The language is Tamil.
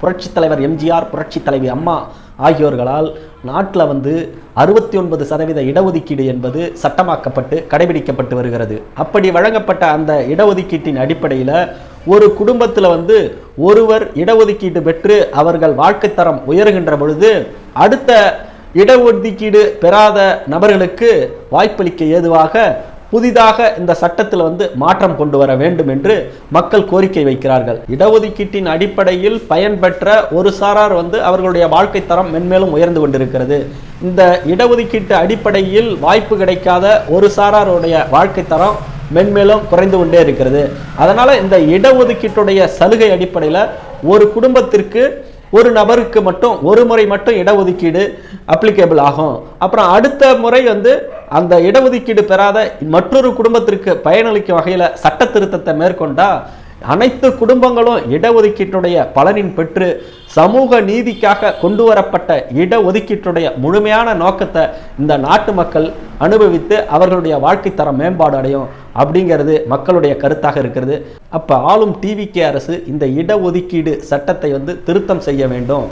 புரட்சித் தலைவர் எம்ஜிஆர், புரட்சித் தலைவி அம்மா ஆகியோர்களால் நாட்டில் 69% இடஒதுக்கீடு என்பது சட்டமாக்கப்பட்டு கடைபிடிக்கப்பட்டு வருகிறது. அப்படி வழங்கப்பட்ட அந்த இடஒதுக்கீட்டின் அடிப்படையில் ஒரு குடும்பத்தில் ஒருவர் இடஒதுக்கீடு பெற்று அவர்கள் வாழ்க்கை தரம் உயர்கின்ற பொழுது அடுத்த இடஒதுக்கீடு பெறாத நபர்களுக்கு வாய்ப்பளிக்க ஏதுவாக புதிதாக இந்த சட்டத்தில் மாற்றம் கொண்டு வர வேண்டும் என்று மக்கள் கோரிக்கை வைக்கிறார்கள். இடஒதுக்கீட்டின் அடிப்படையில் பயன்பெற்ற ஒரு சாரார் அவர்களுடைய வாழ்க்கை தரம் மென்மேலும் உயர்ந்து கொண்டிருக்கிறது. இந்த இடஒதுக்கீட்டு அடிப்படையில் வாய்ப்பு கிடைக்காத ஒரு சாராருடைய வாழ்க்கை தரம் மென்மேலும் குறைந்து கொண்டே இருக்கிறது. அதனால இந்த இடஒதுக்கீட்டுடைய சலுகை அடிப்படையில் ஒரு குடும்பத்திற்கு ஒரு நபருக்கு மட்டும் ஒரு முறை மட்டும் இடஒதுக்கீடு அப்ளிகேபிள் ஆகும். அப்புறம் அடுத்த முறை அந்த இடஒதுக்கீடு பெறாத மற்றொரு குடும்பத்திற்கு பயனளிக்கும் வகையில் சட்ட திருத்தத்தை மேற்கொண்டா அனைத்து குடும்பங்களும் இடஒதுக்கீட்டுடைய பலனின் பெற்று சமூக நீதிக்காக கொண்டு வரப்பட்ட இடஒதுக்கீட்டுடைய முழுமையான நோக்கத்தை இந்த நாட்டு மக்கள் அனுபவித்து அவர்களுடைய வாழ்க்கை தரம் மேம்பாடு அடையும் அப்படிங்கிறது மக்களுடைய கருத்தாக இருக்கிறது. அப்போ ஆளும் டிவிகே அரசு இந்த இடஒதுக்கீடு சட்டத்தை திருத்தம் செய்ய வேண்டும்.